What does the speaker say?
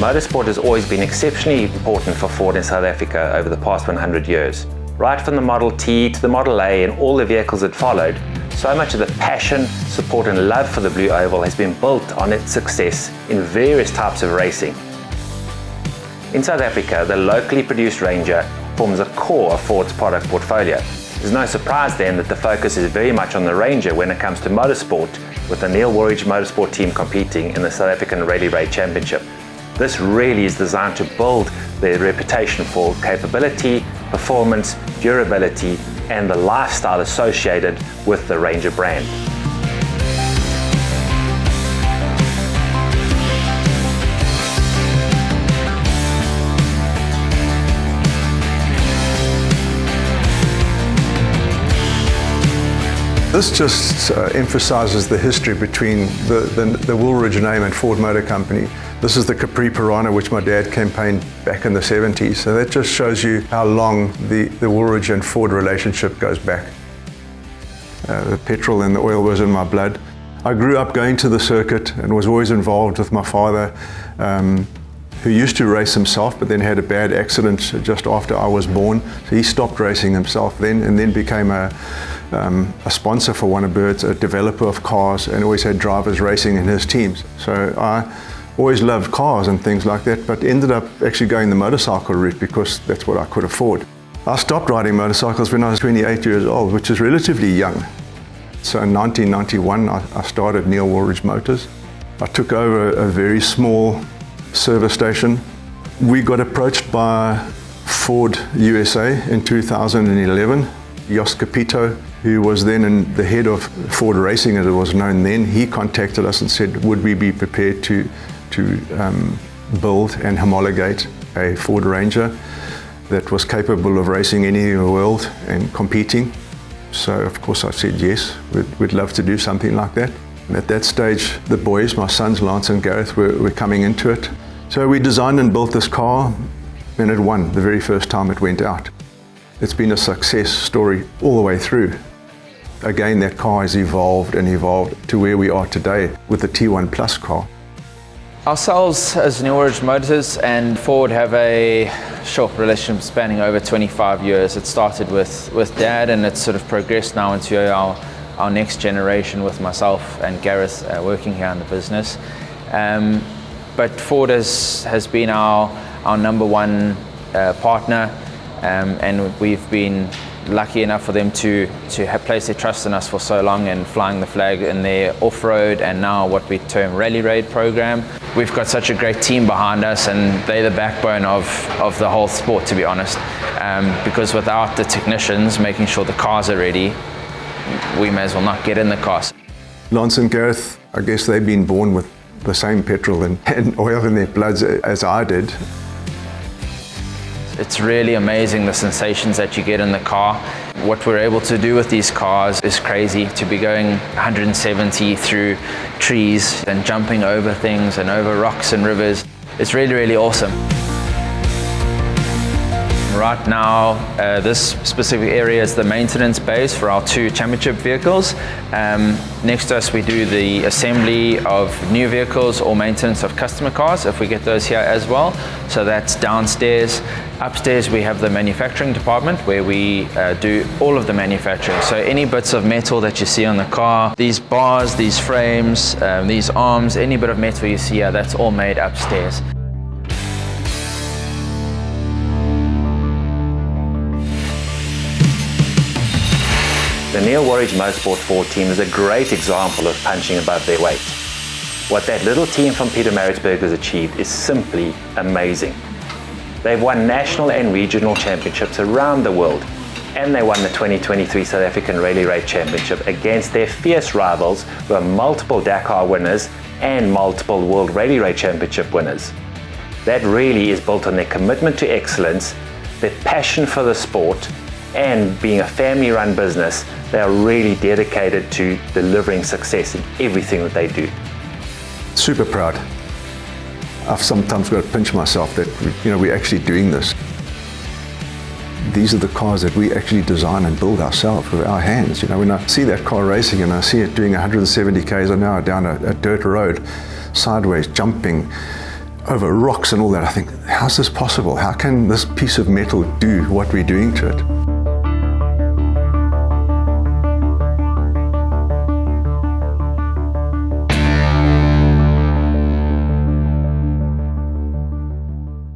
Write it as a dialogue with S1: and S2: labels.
S1: Motorsport has always been exceptionally important for Ford in South Africa over the past 100 years. Right from the Model T to the Model A and all the vehicles that followed, so much of the passion, support and love for the Blue Oval has been built on its success in various types of racing. In South Africa, the locally produced Ranger forms the core of Ford's product portfolio. There's no surprise then that the focus is very much on the Ranger when it comes to motorsport, with the Neil Woolridge Motorsport team competing in the South African Rally Raid Championship. This really is designed to build their reputation for capability, performance, durability, and the lifestyle associated with the Ranger brand.
S2: This just emphasizes the history between the Woolridge name and Ford Motor Company. This is the Capri Piranha, which my dad campaigned back in the 70s. So that just shows you how long the Woolridge and Ford relationship goes back. The petrol and the oil was in my blood. I grew up going to the circuit and was always involved with my father, who used to race himself, but then had a bad accident just after I was born. So he stopped racing himself then, and then became a sponsor for one of Bird's, a developer of cars, and always had drivers racing in his teams. So I always loved cars and things like that, but ended up actually going the motorcycle route because that's what I could afford. I stopped riding motorcycles when I was 28 years old, which is relatively young. So in 1991, I started Neil Woolridge Motors. I took over a very small service station. We got approached by Ford USA in 2011. Jos Capito, who was then the head of Ford Racing as it was known then, he contacted us and said, would we be prepared to build and homologate a Ford Ranger that was capable of racing anywhere in the world and competing. So of course I said yes, we'd love to do something like that. And at that stage, the boys, my sons Lance and Gareth, were coming into it. So we designed and built this car, and it won the very first time it went out. It's been a success story all the way through. Again, that car has evolved and evolved to where we are today with the T1 Plus car.
S3: Ourselves as Neil Woolridge Motors and Ford have a short relationship spanning over 25 years. It started with Dad, and it's sort of progressed now into our next generation with myself and Gareth working here in the business. But Ford has been our number one partner, and we've been lucky enough for them to have placed their trust in us for so long and flying the flag in their off-road and now what we term Rally Raid program. We've got such a great team behind us, and they're the backbone of the whole sport, to be honest, because without the technicians making sure the cars are ready, we may as well not get in the cars.
S2: Lance and Gareth, I guess they've been born with the same petrol and oil in their bloods as I did.
S3: It's really amazing the sensations that you get in the car. What we're able to do with these cars is crazy. To be going 170 through trees and jumping over things and over rocks and rivers, it's really, really awesome. Right now, this specific area is the maintenance base for our 2 championship vehicles. Next to us, we do the assembly of new vehicles or maintenance of customer cars, if we get those here as well. So that's downstairs. Upstairs, we have the manufacturing department where we do all of the manufacturing. So any bits of metal that you see on the car, these bars, these frames, these arms, any bit of metal you see here, that's all made upstairs.
S1: The Neil Woolridge Motorsport Ford team is a great example of punching above their weight. What that little team from Pietermaritzburg has achieved is simply amazing. They've won national and regional championships around the world, and they won the 2023 South African Rally Raid Championship against their fierce rivals who are multiple Dakar winners and multiple World Rally Raid Championship winners. That really is built on their commitment to excellence, their passion for the sport, and being a family-run business. They are really dedicated to delivering success in everything that they do.
S2: Super proud. I've sometimes got to pinch myself that we're actually doing this. These are the cars that we actually design and build ourselves with our hands. When I see that car racing and I see it doing 170 k's an hour down a dirt road, sideways, jumping, over rocks and all that. I think, how's this possible? How can this piece of metal do what we're doing to it?